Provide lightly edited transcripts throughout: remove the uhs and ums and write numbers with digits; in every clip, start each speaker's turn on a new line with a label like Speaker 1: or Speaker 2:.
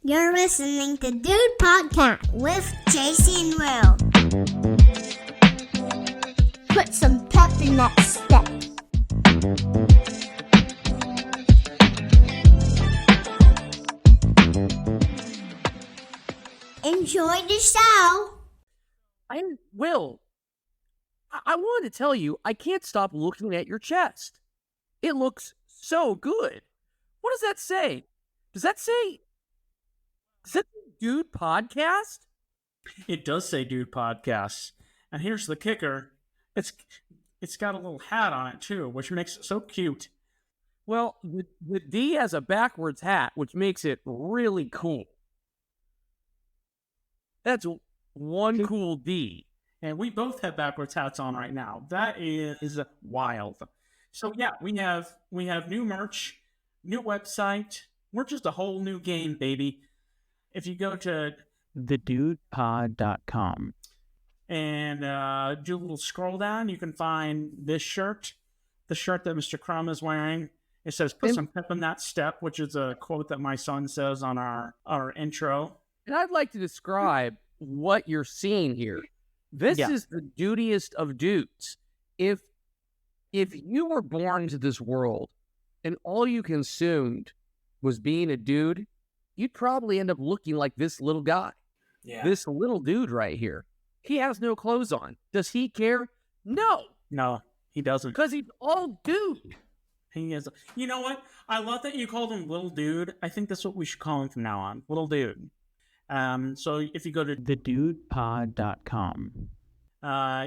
Speaker 1: You're listening to Dude Podcast with Jason and Will. Put some pep in that step. Enjoy the show.
Speaker 2: Will, I wanted to tell you, I can't stop looking at your chest. It looks so good. What does that say? Does that say Dude Podcast?
Speaker 3: It does say Dude Podcast. And here's the kicker. It's got a little hat on it too, which makes it so cute.
Speaker 2: Well, the D has a backwards hat, which makes it really cool. That's one cool D.
Speaker 3: And we both have backwards hats on right now. That is wild. So yeah, we have new merch, new website. We're just a whole new game, baby. If you go to
Speaker 2: thedudepod.com
Speaker 3: and do a little scroll down, you can find this shirt, the shirt that Mr. Crumb is wearing. It says, "Put some pep in that step," which is a quote that my son says on our intro.
Speaker 2: And I'd like to describe what you're seeing here. This is the dudiest of dudes. If you were born into this world and all you consumed was being a dude, you'd probably end up looking like this little guy.
Speaker 3: Yeah.
Speaker 2: This little dude right here. He has no clothes on. Does he care? No,
Speaker 3: he doesn't.
Speaker 2: because he's all dude.
Speaker 3: He is. You know what? I love that you called him Little Dude. I think that's what we should call him from now on. Little Dude. So if you go to
Speaker 2: thedudepod.com,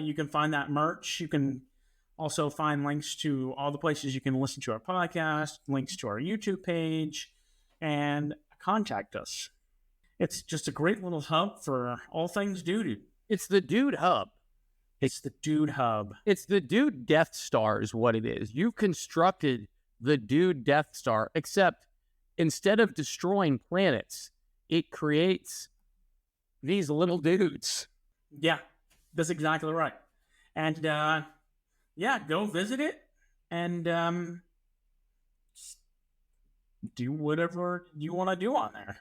Speaker 3: you can find that merch. You can also find links to all the places you can listen to our podcast, links to our YouTube page, and contact us. It's just a great little hub for all things dude.
Speaker 2: it's the dude hub.
Speaker 3: It's the Dude Hub.
Speaker 2: It's the dude Death Star is what it is. You've constructed the dude Death Star, except instead of destroying planets, it creates these little dudes.
Speaker 3: Yeah, that's exactly right. And go visit it and do whatever you want to do on there.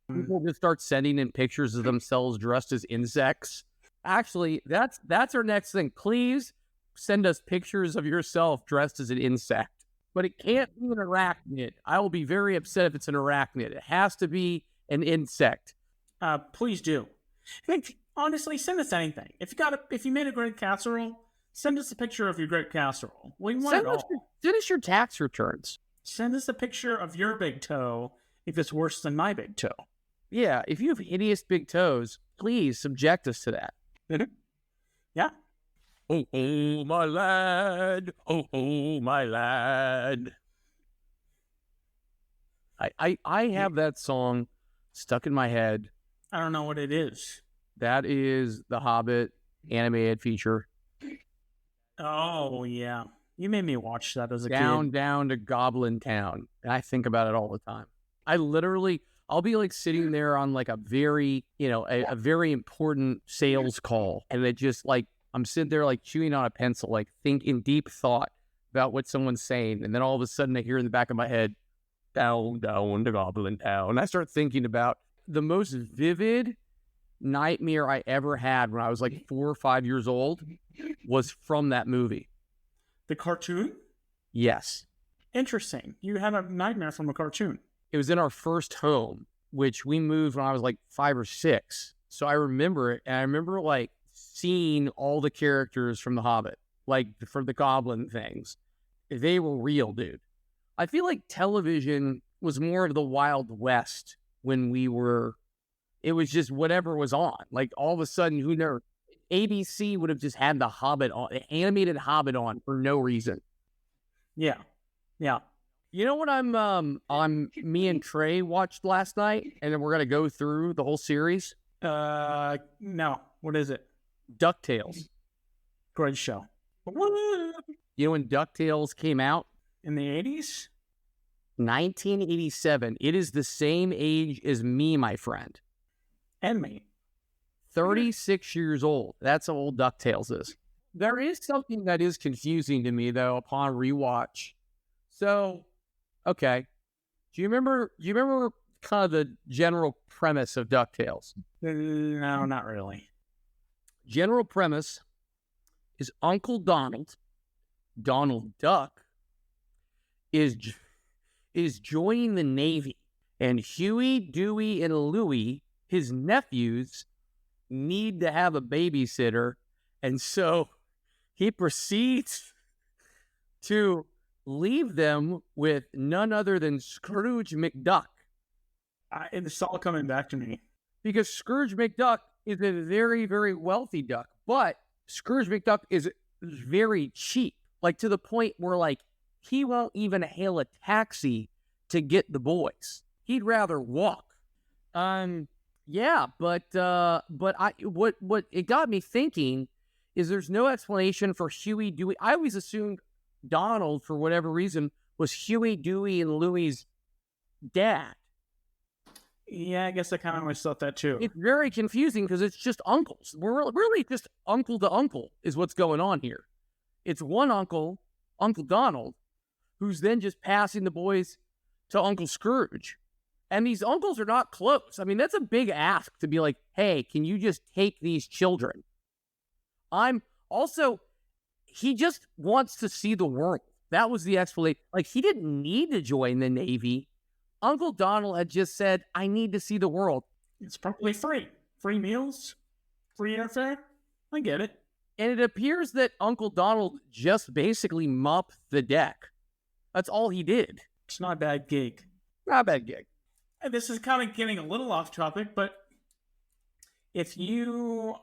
Speaker 2: People just start sending in pictures of themselves dressed as insects. Actually, that's our next thing. Please send us pictures of yourself dressed as an insect. But it can't be an arachnid. I will be very upset if it's an arachnid. It has to be an insect.
Speaker 3: Please do. Honestly, send us anything. If you made a great casserole, send us a picture of your great casserole. We want it all.
Speaker 2: Send us your tax returns.
Speaker 3: Send us a picture of your big toe if it's worse than my big toe.
Speaker 2: Yeah, if you have hideous big toes, please subject us to that.
Speaker 3: Yeah.
Speaker 2: Oh, my lad. Oh, my lad. I have that song stuck in my head.
Speaker 3: I don't know what it is.
Speaker 2: That is the Hobbit animated feature.
Speaker 3: Oh, yeah. You made me watch that as a kid.
Speaker 2: Down to Goblin Town. And I think about it all the time. I'll be like sitting there on like a very, a very important sales call. And it just like, I'm sitting there like chewing on a pencil, like think in deep thought about what someone's saying. And then all of a sudden I hear in the back of my head, down to Goblin Town. And I start thinking about the most vivid nightmare I ever had when I was like 4 or 5 years old was from that movie.
Speaker 3: The cartoon?
Speaker 2: Yes.
Speaker 3: Interesting. You had a nightmare from a cartoon.
Speaker 2: It was in our first home, which we moved when I was like 5 or 6. So I remember it. And I remember like seeing all the characters from The Hobbit, like from the goblin things. They were real, dude. I feel like television was more of the Wild West when it was just whatever was on. Like all of a sudden, who knows? ABC would have just had the Hobbit on, the animated Hobbit on for no reason.
Speaker 3: Yeah. Yeah.
Speaker 2: You know what me and Trey watched last night, and then we're going to go through the whole series?
Speaker 3: No. What is it?
Speaker 2: DuckTales.
Speaker 3: Great show.
Speaker 2: You know when DuckTales came out?
Speaker 3: In the 80s?
Speaker 2: 1987. It is the same age as me, my friend.
Speaker 3: And me.
Speaker 2: 36 years old. That's how old DuckTales is. There is something that is confusing to me, though, upon rewatch. So, okay. Do you remember kind of the general premise of DuckTales?
Speaker 3: No, not really.
Speaker 2: General premise is Uncle Donald Duck, is joining the Navy, and Huey, Dewey, and Louie, his nephews, need to have a babysitter, and so he proceeds to leave them with none other than Scrooge McDuck.
Speaker 3: It's all coming back to me.
Speaker 2: Because Scrooge McDuck is a very, very wealthy duck, but Scrooge McDuck is very cheap, like to the point where like he won't even hail a taxi to get the boys. He'd rather walk. Yeah, but what it got me thinking is there's no explanation for Huey, Dewey. I always assumed Donald, for whatever reason, was Huey, Dewey, and Louie's dad.
Speaker 3: Yeah, I guess I kind of always thought that too.
Speaker 2: It's very confusing because it's just uncles. We're really just uncle to uncle is what's going on here. It's one uncle, Uncle Donald, who's then just passing the boys to Uncle Scrooge. And these uncles are not close. I mean, that's a big ask to be like, hey, can you just take these children? He just wants to see the world. That was the explanation. Like, he didn't need to join the Navy. Uncle Donald had just said, I need to see the world.
Speaker 3: It's probably free. Free meals, free airfare. I get it.
Speaker 2: And it appears that Uncle Donald just basically mopped the deck. That's all he did.
Speaker 3: It's not a bad gig.
Speaker 2: Not a bad gig.
Speaker 3: And this is kind of getting a little off topic, but if you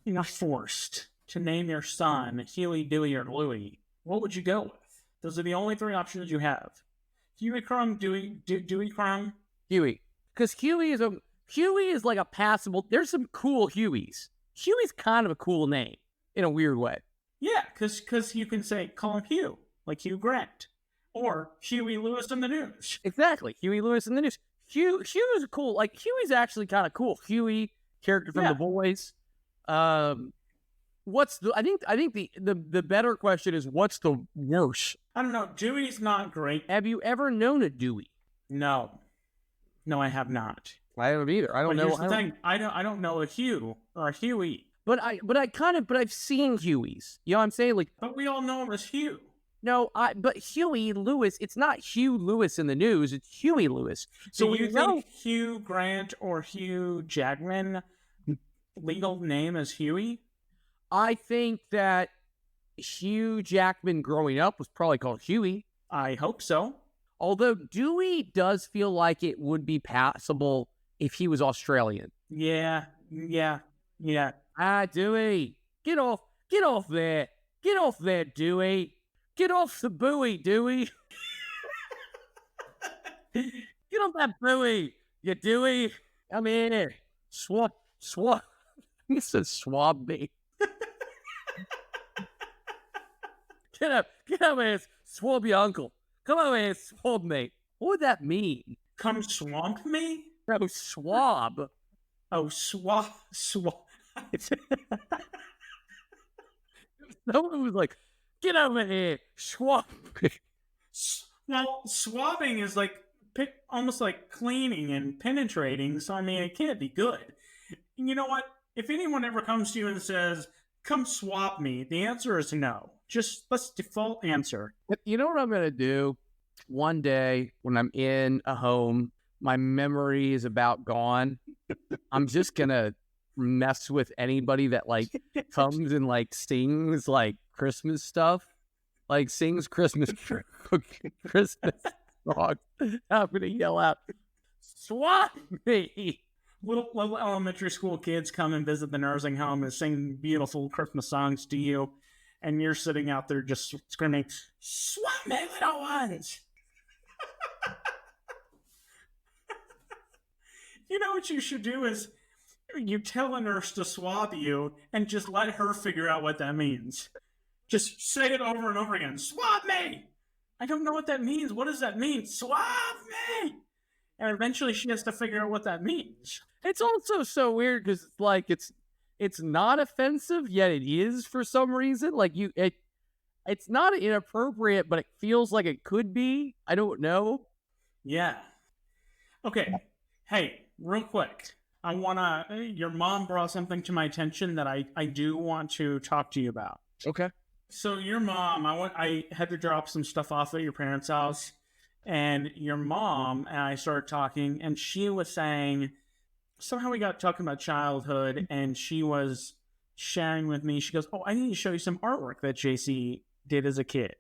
Speaker 3: were forced to name your son Huey, Dewey, or Louie, what would you go with? Those are the only three options you have. Huey Crumb, Dewey Crumb.
Speaker 2: Huey. Because Huey is like a passable. There's some cool Hueys. Huey's kind of a cool name in a weird way.
Speaker 3: Yeah, because you can call him Hugh, like Hugh Grant. Or Huey Lewis in the News.
Speaker 2: Exactly. Huey Lewis in the News. Hugh is cool. Like, Huey's actually kind of cool. Huey, character from The Boys. I think the better question is, what's the worst?
Speaker 3: I don't know. Dewey's not great.
Speaker 2: Have you ever known a Dewey?
Speaker 3: No, I have not.
Speaker 2: I haven't either. I don't know.
Speaker 3: Here's the thing. I don't know a Hugh or a Huey.
Speaker 2: But I've seen Hueys. You know what I'm saying? Like,
Speaker 3: but we all know him as Hugh.
Speaker 2: No, but Huey Lewis, it's not Hugh Lewis in the News, it's Huey Lewis.
Speaker 3: So you think Hugh Grant or Hugh Jackman legal name is Huey?
Speaker 2: I think that Hugh Jackman growing up was probably called Huey.
Speaker 3: I hope so.
Speaker 2: Although Dewey does feel like it would be passable if he was Australian.
Speaker 3: Yeah.
Speaker 2: Dewey, get off there. Get off there, Dewey. Get off the buoy, Dewey. Get off that buoy, you Dewey. Come here. Swab. He said swab me. Get up here, swab your uncle. Come over here, swab me. What would that mean?
Speaker 3: Come swamp me?
Speaker 2: No, swab.
Speaker 3: Oh, swab.
Speaker 2: Someone was like, get over here, swab me.
Speaker 3: Well, swabbing is like almost like cleaning and penetrating, so I mean, it can't be good. You know what? If anyone ever comes to you and says, come swab me, the answer is no. Let's default answer.
Speaker 2: You know what I'm going to do? One day when I'm in a home, my memory is about gone. I'm just going to mess with anybody that like comes and like sings like Christmas stuff. Like sings Christmas songs. I'm going to yell out, swap me.
Speaker 3: Little elementary school kids come and visit the nursing home and sing beautiful Christmas songs to you. And you're sitting out there just screaming, swap me, little ones. You know what you should do is you tell a nurse to swab you and just let her figure out what that means. Just say it over and over again. Swab me! I don't know what that means. What does that mean? Swab me! And eventually she has to figure out what that means.
Speaker 2: It's also so weird because it's like it's not offensive, yet it is for some reason. Like it's not inappropriate, but it feels like it could be. I don't know.
Speaker 3: Yeah. Okay. Hey, real quick. Your mom brought something to my attention that I do want to talk to you about.
Speaker 2: Okay.
Speaker 3: So your mom, I had to drop some stuff off at your parents' house, and your mom and I started talking, and she was saying, somehow we got talking about childhood, and she was sharing with me, she goes, oh, I need to show you some artwork that JC did as a kid.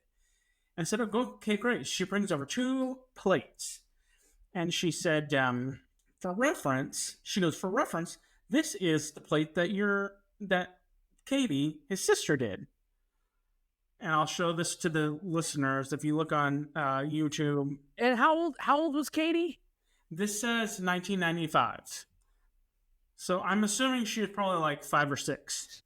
Speaker 3: And I said, oh, okay, great. She brings over 2 plates. And she said, for reference, this is the plate that Katie, his sister, did. And I'll show this to the listeners. If you look on YouTube.
Speaker 2: And how old was Katie?
Speaker 3: This says 1995. So I'm assuming she was probably like 5 or 6.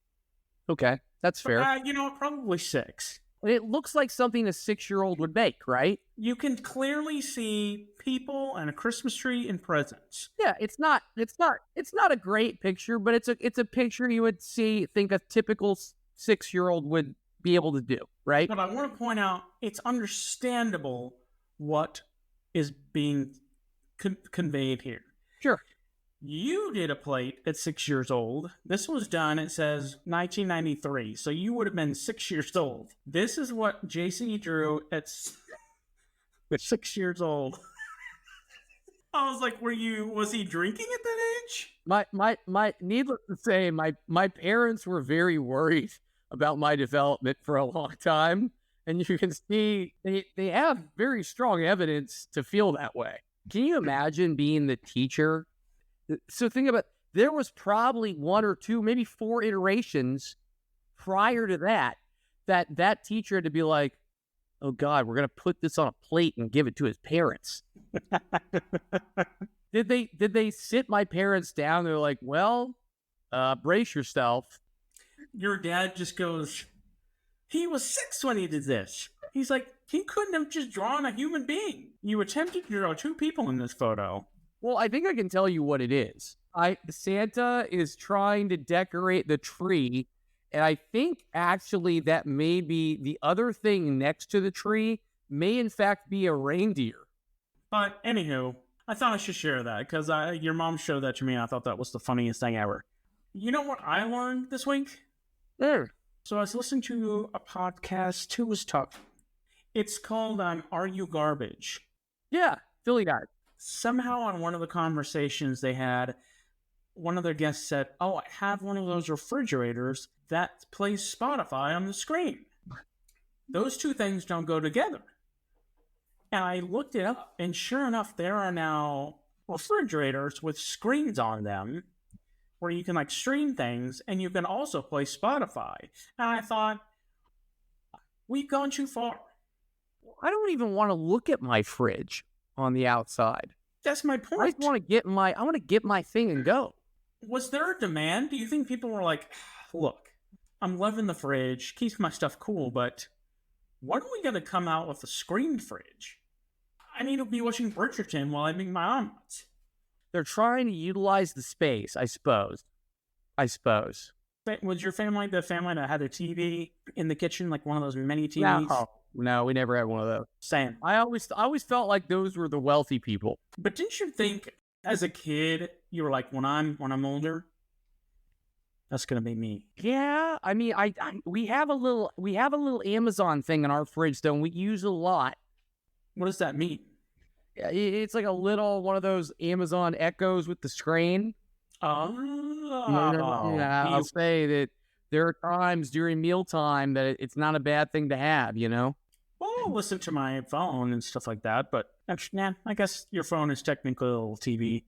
Speaker 2: Okay, that's fair.
Speaker 3: Probably 6.
Speaker 2: It looks like something a 6-year-old would make, right?
Speaker 3: You can clearly see people and a Christmas tree and presents.
Speaker 2: Yeah, it's not a great picture, but it's a picture you would think a typical 6-year-old would be able to do, right?
Speaker 3: But I want to point out, it's understandable what is being conveyed here.
Speaker 2: Sure.
Speaker 3: You did a plate at 6 years old. This was done, it says 1993. So you would have been 6 years old. This is what JC drew at 6 years old. I was like, was he drinking at that age?
Speaker 2: Needless to say, my parents were very worried about my development for a long time. And you can see they have very strong evidence to feel that way. Can you imagine being the teacher? So think about, there was probably 1 or 2, maybe 4 iterations prior to that teacher had to be like, oh God, we're going to put this on a plate and give it to his parents. Did they sit my parents down? They're like, well, brace yourself.
Speaker 3: Your dad just goes, he was 6 when he did this. He's like, he couldn't have just drawn a human being. You attempted to draw 2 people in this photo.
Speaker 2: Well, I think I can tell you what it is. Santa is trying to decorate the tree, and I think actually that may be the other thing next to the tree may in fact be a reindeer.
Speaker 3: But anywho, I thought I should share that because your mom showed that to me, and I thought that was the funniest thing ever. You know what I learned this week? So I was listening to a podcast. Who was talking? It's called Are You Garbage?
Speaker 2: Yeah, Philly guy.
Speaker 3: Somehow on one of the conversations they had, one of their guests said, oh, I have one of those refrigerators that plays Spotify on the screen. Those 2 things don't go together. And I looked it up, and sure enough, there are now refrigerators with screens on them where you can stream things, and you can also play Spotify. And I thought, we've gone too far.
Speaker 2: I don't even want to look at my fridge on the outside.
Speaker 3: That's my point.
Speaker 2: I just want to get my thing and go.
Speaker 3: Was there a demand? Do you think people were like, look, I'm loving the fridge, keeps my stuff cool, but when are we going to come out with a screened fridge? I need to be watching Bridgerton while I make my omelets.
Speaker 2: They're trying to utilize the space, I suppose.
Speaker 3: Was your family the family that had a TV in the kitchen, like one of those mini TVs?
Speaker 2: No, we never had one of those.
Speaker 3: Same.
Speaker 2: I always felt like those were the wealthy people.
Speaker 3: But didn't you think, as a kid, you were like, when I'm older, that's gonna be me?
Speaker 2: Yeah, I mean, we have a little Amazon thing in our fridge though, and we use it a lot.
Speaker 3: What does that mean?
Speaker 2: It's like a little one of those Amazon Echoes with the screen.
Speaker 3: Oh,
Speaker 2: yeah. I'll say that there are times during mealtime that it's not a bad thing to have, Well,
Speaker 3: I'll listen to my phone and stuff like that, but actually, I guess your phone is technically a little TV.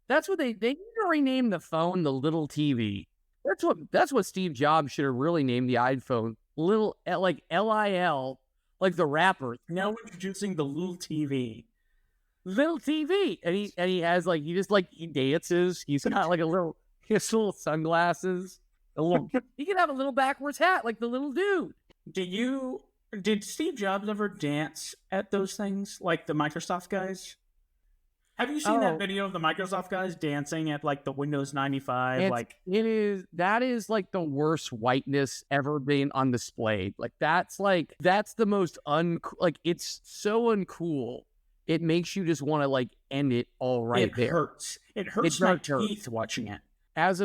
Speaker 2: That's what they need to rename the phone the little TV. That's what Steve Jobs should have really named the iPhone. Little, like LIL, like the rapper.
Speaker 3: Now we're introducing the little TV.
Speaker 2: Little TV. And he has he dances. He's got he has little sunglasses. He can have a little backwards hat like the little dude.
Speaker 3: Did Steve Jobs ever dance at those things like the Microsoft guys? Have you seen that video of the Microsoft guys dancing at the Windows 95?
Speaker 2: That is the worst whiteness ever been on display. That's the most it's so uncool it makes you just want to like end it all right there.
Speaker 3: Hurts. It hurts my teeth watching it.
Speaker 2: As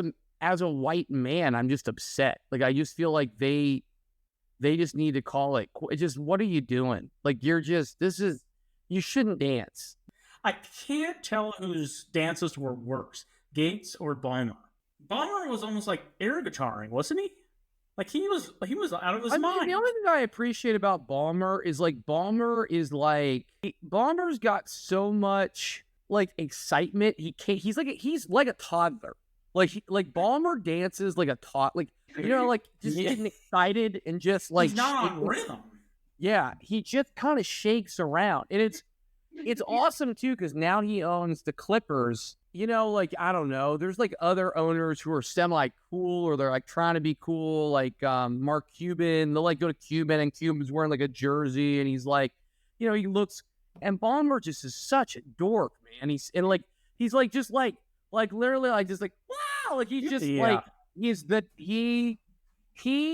Speaker 2: a white man, I'm just upset. Like, I just feel like they just need to call it. It's just, what are you doing? Like, you shouldn't dance.
Speaker 3: I can't tell whose dances were worse, Gates or Balmer. Balmer was almost like air guitaring, wasn't he? Like, he was out of his mind.
Speaker 2: The only thing I appreciate about Balmer's got so much like excitement. He's like a toddler. Like Balmer dances like a toddler, like just getting excited and just like
Speaker 3: he's not on rhythm.
Speaker 2: Yeah, he just kind of shakes around, and it's awesome too because now he owns the Clippers. Like, I don't know, there's like other owners who are semi-cool or they're like trying to be cool, like Mark Cuban. They'll like go to Cuban and Cuban's wearing like a jersey and he's like, he looks, and Balmer just is such a dork, man. He's just like literally like just like, wow, like he's just like, he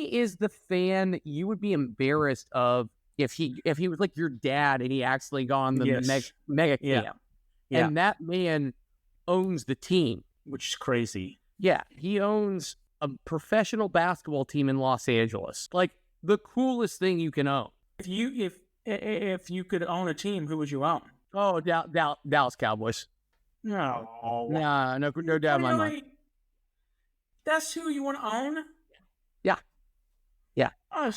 Speaker 2: is the fan that you would be embarrassed of if he was like your dad and he actually got on the mega camp. Yeah. And that man owns the team,
Speaker 3: which is crazy.
Speaker 2: Yeah, he owns a professional basketball team in Los Angeles. Like, the coolest thing you can own.
Speaker 3: If you could own a team, who would you own?
Speaker 2: Oh, Dallas Cowboys.
Speaker 3: No
Speaker 2: doubt in my mind.
Speaker 3: That's who you want to own?
Speaker 2: Yeah.
Speaker 3: Oh,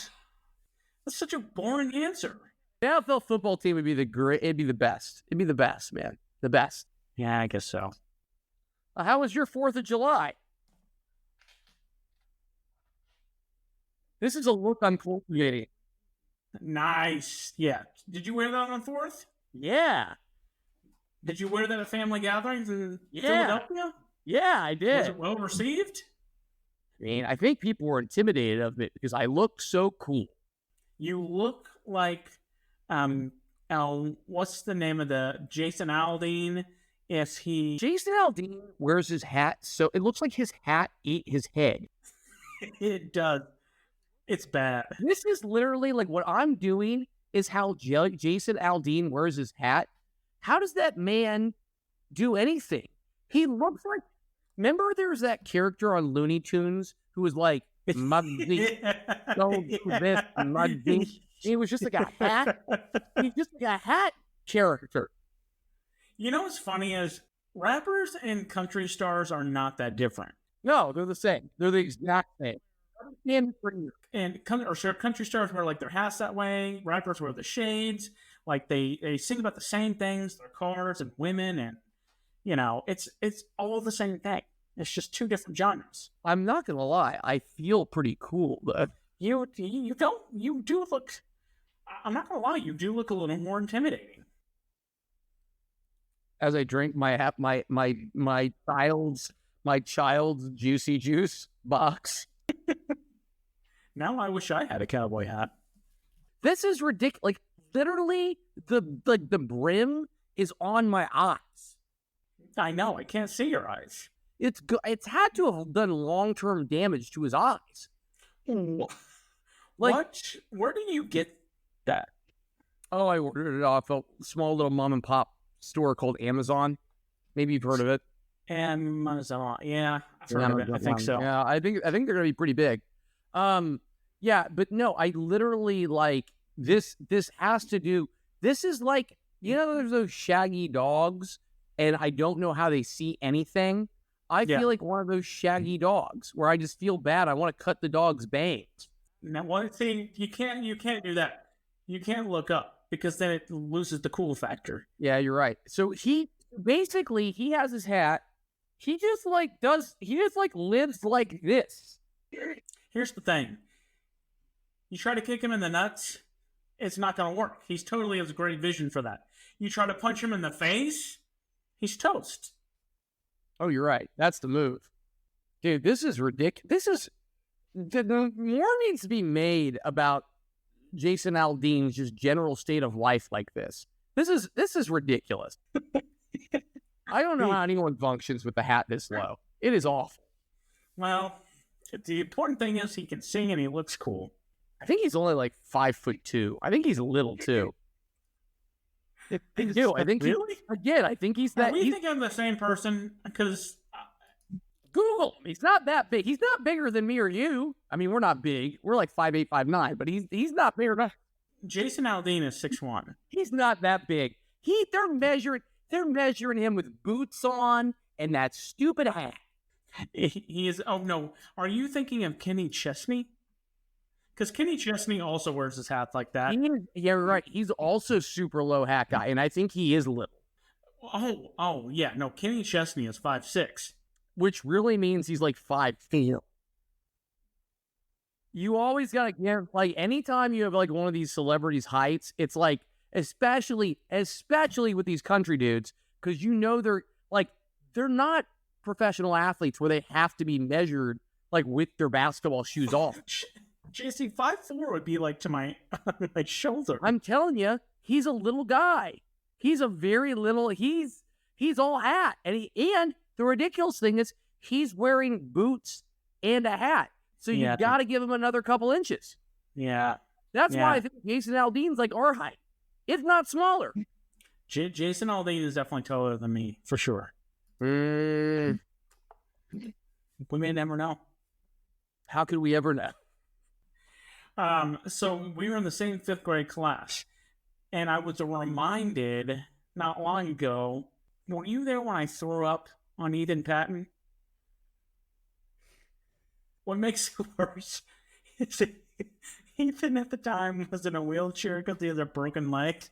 Speaker 3: that's such a boring answer.
Speaker 2: The NFL football team would be it'd be the best. It'd be the best, man. The best.
Speaker 3: Yeah, I guess so.
Speaker 2: How was your 4th of July? This is a look I'm cultivating.
Speaker 3: Nice. Yeah. Did you wear that on 4th?
Speaker 2: Yeah.
Speaker 3: Did you wear that at family gatherings in Philadelphia?
Speaker 2: Yeah, I did.
Speaker 3: Was it well received?
Speaker 2: I mean, I think people were intimidated of it because I look so cool.
Speaker 3: You look like, what's the name of the Jason Aldean?
Speaker 2: Jason Aldean wears his hat, so it looks like his hat ate his head.
Speaker 3: It does. It's bad.
Speaker 2: This is literally like what I'm doing is how Jason Aldean wears his hat. How does that man do anything? He looks like, remember there was that character on Looney Tunes who was like, Muggsy, don't do this, Muggsy. He was just like a hat. He's just like a hat character.
Speaker 3: You know what's funny is rappers and country stars are not that different.
Speaker 2: No, they're the same. They're the exact same.
Speaker 3: And country stars wear like their hats that way. Rappers wear the shades. Like they sing about the same things, their cars and women, and it's all the same thing. It's just two different genres.
Speaker 2: I'm not gonna lie, I feel pretty cool, but
Speaker 3: you do look. I'm not gonna lie, you do look a little more intimidating.
Speaker 2: As I drink my child's juicy juice box.
Speaker 3: Now I wish I had a cowboy hat.
Speaker 2: This is ridiculous. Like, literally, the brim is on my eyes.
Speaker 3: I know. I can't see your eyes.
Speaker 2: It's had to have done long-term damage to his eyes.
Speaker 3: Like, what? Where do you get that?
Speaker 2: Oh, I ordered it off a small little mom and pop store called Amazon. Maybe you've heard of it.
Speaker 3: Amazon, yeah, I've heard of it. I think so.
Speaker 2: Yeah, I think they're gonna be pretty big. Yeah, but no, I literally like this. This has to do. This is like, there's those shaggy dogs, and I don't know how they see anything. I feel like one of those shaggy dogs where I just feel bad. I want to cut the dog's bangs.
Speaker 3: Now, one thing you can't do that. You can't look up because then it loses the cool factor.
Speaker 2: Yeah, you're right. So he has his hat. He just lives like this.
Speaker 3: Here's the thing. You try to kick him in the nuts, it's not going to work. He's totally has a great vision for that. You try to punch him in the face, he's toast.
Speaker 2: Oh, you're right. That's the move. Dude, this is ridiculous. The more needs to be made about Jason Aldean's just general state of life like this. This is ridiculous. I don't know how anyone functions with the hat this low. It is awful.
Speaker 3: Well, the important thing is he can sing and he looks cool.
Speaker 2: I think he's only like 5'2". I think he's a little too. I do. I think
Speaker 3: really?
Speaker 2: Again, I think he's that.
Speaker 3: We think I'm the same person because
Speaker 2: Google him. He's not that big. He's not bigger than me or you. I mean, we're not big. We're like 5'8", 5'9", but he's not bigger.
Speaker 3: Jason Aldean is 6'1".
Speaker 2: He's not that big. They're measuring him with boots on and that stupid hat.
Speaker 3: He is. Oh no, are you thinking of Kenny Chesney? Because Kenny Chesney also wears his hat like that.
Speaker 2: Yeah, right. He's also super low hat guy, and I think he is little.
Speaker 3: Oh yeah. No, Kenny Chesney is 5'6".
Speaker 2: Which really means he's like 5'4". You always gotta give, like, anytime you have like one of these celebrities' heights, it's like, especially with these country dudes, because you know they're not professional athletes where they have to be measured like with their basketball shoes off.
Speaker 3: JC, 5'4" would be like to my my shoulder.
Speaker 2: I'm telling you, he's a little guy. He's a very little. He's all hat, and the ridiculous thing is he's wearing boots and a hat. So you got to give him another couple inches.
Speaker 3: Yeah.
Speaker 2: That's why I think Jason Aldean's like our height, if not smaller.
Speaker 3: Jason Aldean is definitely taller than me, for sure.
Speaker 2: We
Speaker 3: may never know.
Speaker 2: How could we ever know?
Speaker 3: So we were in the same 5th grade class, and I was reminded not long ago, were you there when I threw up on Ethan Patton? What makes it worse is Ethan at the time was in a wheelchair because he has a broken leg.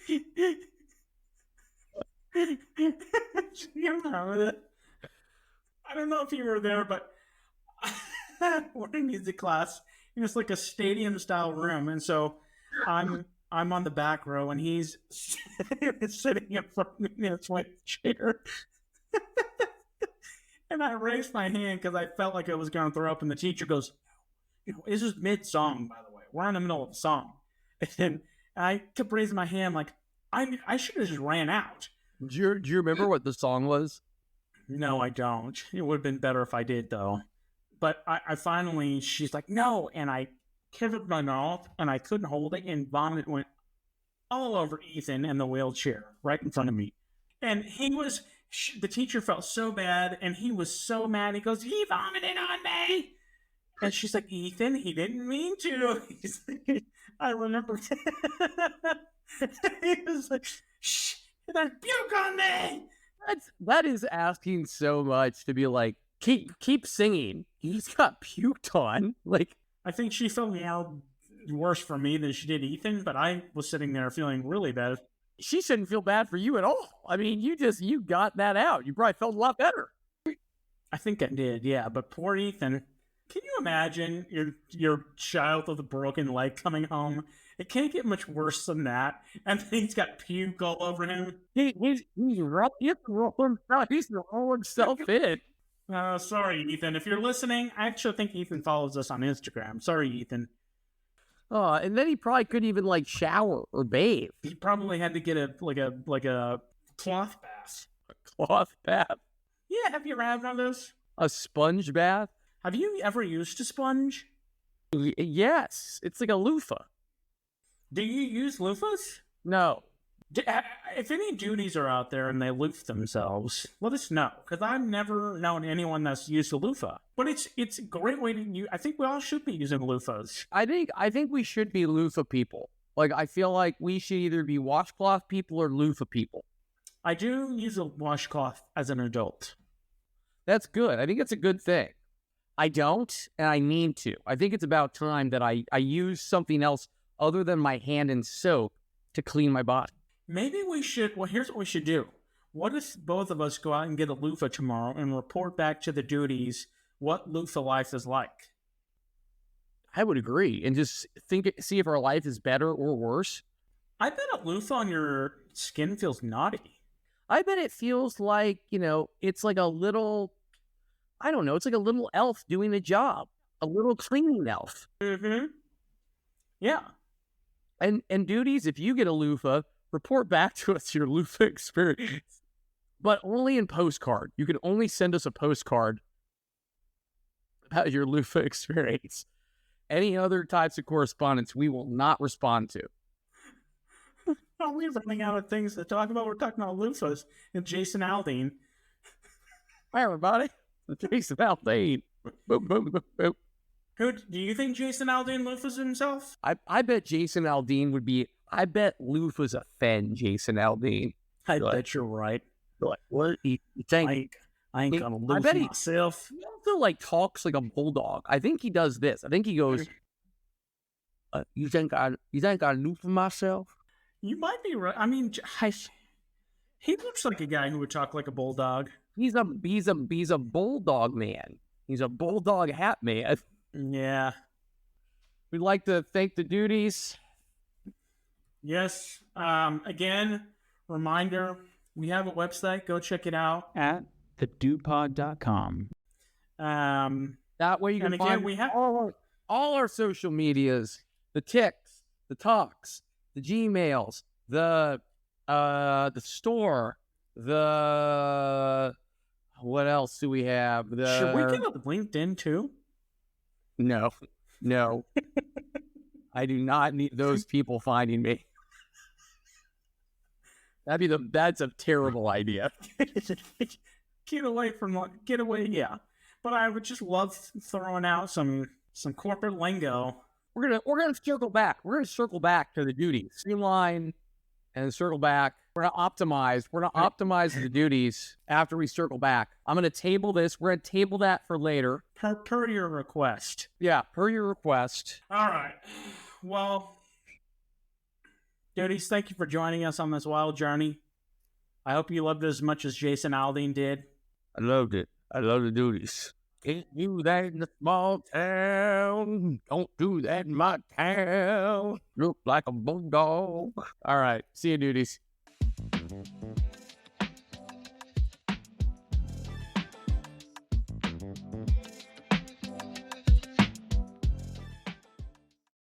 Speaker 3: You remember that? I don't know if you were there, but we're in music class. It was like a stadium-style room, and so I'm on the back row, and he's sitting in front of me in his white chair. And I raised my hand because I felt like I was going to throw up, and the teacher goes, this is mid-song, by the way. We're in the middle of a song. And I kept raising my hand like, I should have just ran out.
Speaker 2: Do you remember what the song was?
Speaker 3: No, I don't. It would have been better if I did, though. But I finally, she's like, no. And I covered my mouth, and I couldn't hold it, and vomit went all over Ethan in the wheelchair right in front of me. And the teacher felt so bad, and he was so mad. He goes, he vomited on me. And she's like, Ethan, he didn't mean to. He's like, I remember. He was like, shh, there's puke on me.
Speaker 2: That is asking so much to be like, keep singing. He's got puked on. Like,
Speaker 3: I think she felt more worse for me than she did Ethan, but I was sitting there feeling really bad.
Speaker 2: She shouldn't feel bad for you at all. I mean, you got that out. You probably felt a lot better.
Speaker 3: I think I did, yeah. But poor Ethan. Can you imagine your child with a broken leg coming home? It can't get much worse than that. And then he's got puke all over him.
Speaker 2: He's roll himself in.
Speaker 3: Sorry, Ethan. If you're listening, I actually think Ethan follows us on Instagram. Sorry, Ethan.
Speaker 2: And then he probably couldn't even like shower or bathe.
Speaker 3: He probably had to get a cloth bath.
Speaker 2: A cloth bath?
Speaker 3: Yeah, have you ever had one of those?
Speaker 2: A sponge bath?
Speaker 3: Have you ever used a sponge?
Speaker 2: Yes, it's like a loofah.
Speaker 3: Do you use loofahs?
Speaker 2: No.
Speaker 3: If any duties are out there and they loof themselves, let us know, because I've never known anyone that's used a loofah. But it's a great way to use. I think we all should be using loofahs.
Speaker 2: I think we should be loofah people. Like, I feel like we should either be washcloth people or loofah people.
Speaker 3: I do use a washcloth as an adult.
Speaker 2: That's good. I think it's a good thing. I don't, and I need to. I think it's about time that I use something else other than my hand and soap to clean my body.
Speaker 3: Maybe we should, well, here's what we should do. What if both of us go out and get a loofah tomorrow and report back to the duties what loofah life is like?
Speaker 2: I would agree. And just see if our life is better or worse.
Speaker 3: I bet a loofah on your skin feels naughty.
Speaker 2: I bet it feels like, it's like a little, I don't know, it's like a little elf doing a job. A little cleaning elf.
Speaker 3: Mm-hmm. Yeah.
Speaker 2: And duties, if you get a loofah, report back to us your loofah experience. But only in postcard. You can only send us a postcard about your loofah experience. Any other types of correspondence we will not respond to.
Speaker 3: Oh, we're running out of things to talk about. We're talking about Loofahs and Jason Aldean.
Speaker 2: Hi, everybody. Jason Aldean. Boop, boop, boop, boop.
Speaker 3: Who do you think Jason Aldean Loofahs himself?
Speaker 2: I bet Jason Aldean would be... I bet Loofahs offend Jason Aldean.
Speaker 3: I bet you're right.
Speaker 2: Like, what? You think?
Speaker 3: I ain't gonna lose myself.
Speaker 2: He also, like, talks like a bulldog. I think he does this. I think he goes, you think I loofah myself?
Speaker 3: You might be right. I mean, he looks like a guy who would talk like a bulldog.
Speaker 2: He's a bulldog man. He's a bulldog hat man.
Speaker 3: Yeah.
Speaker 2: We'd like to thank the duties.
Speaker 3: Yes. Again, reminder, we have a website. Go check it out
Speaker 4: at thedudepod.com.
Speaker 2: That way you can find
Speaker 3: we have
Speaker 2: all our social medias, the ticks, the talks, the Gmails, the store, what else do we have?
Speaker 3: Should we get up LinkedIn too?
Speaker 2: No. I do not need those people finding me. That's a terrible idea.
Speaker 3: Get away, yeah. But I would just love throwing out some corporate lingo.
Speaker 2: We're gonna circle back. We're gonna circle back to the duties. Streamline and circle back. We're gonna optimize the duties after we circle back. I'm gonna table this. We're gonna table that for later.
Speaker 3: Per your request.
Speaker 2: Yeah, per your request.
Speaker 3: All right. Well, duties, thank you for joining us on this wild journey. I hope you loved it as much as Jason Aldean did.
Speaker 2: I loved it. I love the duties. Can't do that in a small town. Don't do that in my town. Look like a bulldog. All right. See you, duties.